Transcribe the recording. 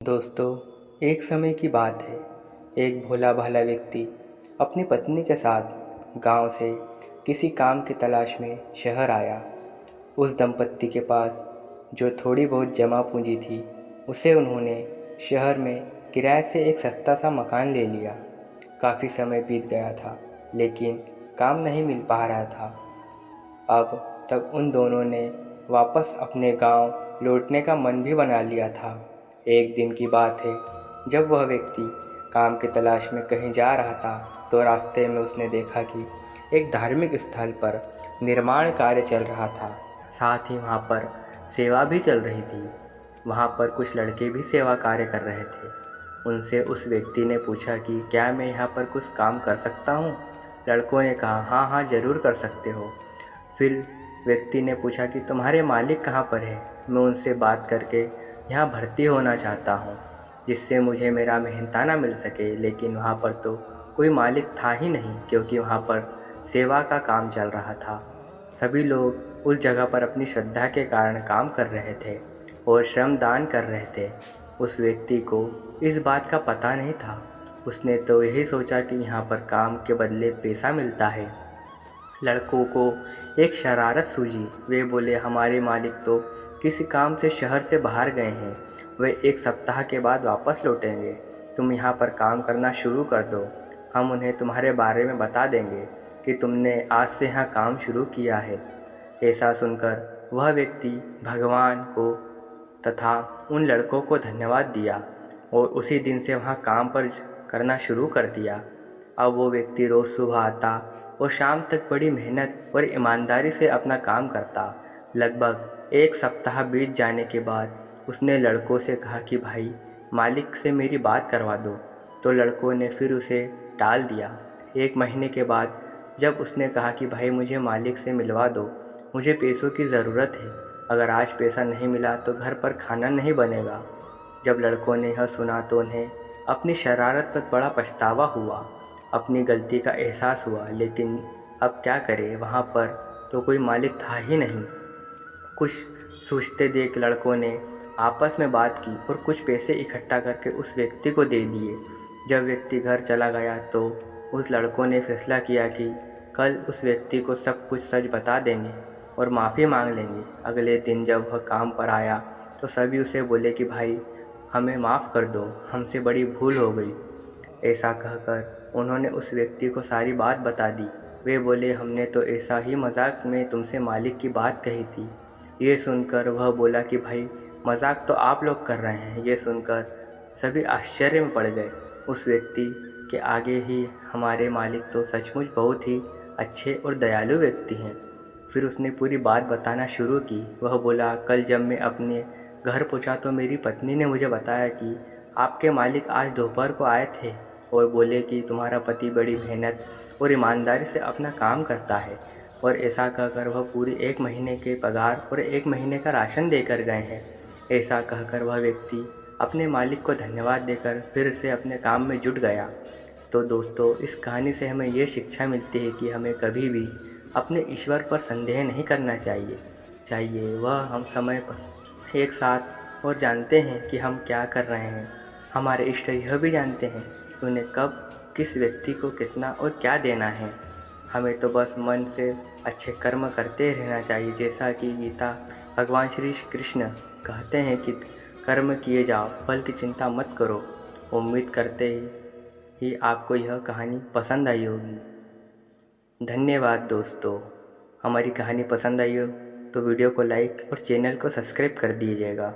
दोस्तों, एक समय की बात है। एक भोला भाला व्यक्ति अपनी पत्नी के साथ गांव से किसी काम की तलाश में शहर आया। उस दंपत्ति के पास जो थोड़ी बहुत जमा पूंजी थी, उसे उन्होंने शहर में किराए से एक सस्ता सा मकान ले लिया। काफ़ी समय बीत गया था, लेकिन काम नहीं मिल पा रहा था। अब तक उन दोनों ने वापस अपने गांव लौटने का मन भी बना लिया था। एक दिन की बात है, जब वह व्यक्ति काम की तलाश में कहीं जा रहा था, तो रास्ते में उसने देखा कि एक धार्मिक स्थल पर निर्माण कार्य चल रहा था। साथ ही वहाँ पर सेवा भी चल रही थी। वहाँ पर कुछ लड़के भी सेवा कार्य कर रहे थे। उनसे उस व्यक्ति ने पूछा कि क्या मैं यहाँ पर कुछ काम कर सकता हूँ? लड़कों ने कहा, हाँ हाँ, ज़रूर कर सकते हो। फिर व्यक्ति ने पूछा कि तुम्हारे मालिक कहाँ पर है? मैं उनसे बात करके यहाँ भर्ती होना चाहता हूँ, जिससे मुझे मेरा मेहनताना मिल सके। लेकिन वहाँ पर तो कोई मालिक था ही नहीं, क्योंकि वहाँ पर सेवा का काम चल रहा था। सभी लोग उस जगह पर अपनी श्रद्धा के कारण काम कर रहे थे और श्रम दान कर रहे थे। उस व्यक्ति को इस बात का पता नहीं था। उसने तो यही सोचा कि यहाँ पर काम के बदले पैसा मिलता है। लड़कों को एक शरारत सूझी। वे बोले, हमारे मालिक तो किसी काम से शहर से बाहर गए हैं। वे एक सप्ताह के बाद वापस लौटेंगे। तुम यहाँ पर काम करना शुरू कर दो। हम उन्हें तुम्हारे बारे में बता देंगे कि तुमने आज से यहाँ काम शुरू किया है। ऐसा सुनकर वह व्यक्ति भगवान को तथा उन लड़कों को धन्यवाद दिया और उसी दिन से वहाँ काम पर करना शुरू कर दिया। अब वो व्यक्ति रोज़ सुबह आता और शाम तक बड़ी मेहनत और ईमानदारी से अपना काम करता। लगभग एक सप्ताह बीत जाने के बाद उसने लड़कों से कहा कि भाई, मालिक से मेरी बात करवा दो। तो लड़कों ने फिर उसे टाल दिया। एक महीने के बाद जब उसने कहा कि भाई, मुझे मालिक से मिलवा दो, मुझे पैसों की ज़रूरत है। अगर आज पैसा नहीं मिला तो घर पर खाना नहीं बनेगा। जब लड़कों ने यह सुना तो उन्हें अपनी शरारत पर बड़ा पछतावा हुआ। अपनी गलती का एहसास हुआ, लेकिन अब क्या करें, वहाँ पर तो कोई मालिक था ही नहीं। कुछ सोचते देख लड़कों ने आपस में बात की और कुछ पैसे इकट्ठा करके उस व्यक्ति को दे दिए। जब व्यक्ति घर चला गया तो उस लड़कों ने फैसला किया कि कल उस व्यक्ति को सब कुछ सच बता देंगे और माफ़ी मांग लेंगे। अगले दिन जब वह काम पर आया तो सभी उसे बोले कि भाई, हमें माफ़ कर दो, हमसे बड़ी भूल हो गई। ऐसा कहकर उन्होंने उस व्यक्ति को सारी बात बता दी। वे बोले, हमने तो ऐसा ही मजाक में तुमसे मालिक की बात कही थी। ये सुनकर वह बोला कि भाई, मजाक तो आप लोग कर रहे हैं। ये सुनकर सभी आश्चर्य में पड़ गए। उस व्यक्ति के आगे ही हमारे मालिक तो सचमुच बहुत ही अच्छे और दयालु व्यक्ति हैं। फिर उसने पूरी बात बताना शुरू की। वह बोला, कल जब मैं अपने घर पहुंचा तो मेरी पत्नी ने मुझे बताया कि आपके मालिक आज दोपहर को आए थे और बोले कि तुम्हारा पति बड़ी मेहनत और ईमानदारी से अपना काम करता है, और ऐसा कहकर वह पूरी एक महीने के पगार और एक महीने का राशन देकर गए हैं। ऐसा कहकर वह व्यक्ति अपने मालिक को धन्यवाद देकर फिर से अपने काम में जुट गया। तो दोस्तों, इस कहानी से हमें ये शिक्षा मिलती है कि हमें कभी भी अपने ईश्वर पर संदेह नहीं करना चाहिए वह हम समय पर एक साथ और जानते हैं कि हम क्या कर रहे हैं। हमारे इष्ट यह भी जानते हैं कि उन्हें कब किस व्यक्ति को कितना और क्या देना है। हमें तो बस मन से अच्छे कर्म करते रहना चाहिए। जैसा कि गीता भगवान श्री कृष्ण कहते हैं कि कर्म किए जाओ, फल की चिंता मत करो। उम्मीद करते ही आपको यह कहानी पसंद आई होगी। धन्यवाद दोस्तों। हमारी कहानी पसंद आई हो तो वीडियो को लाइक और चैनल को सब्सक्राइब कर दीजिएगा।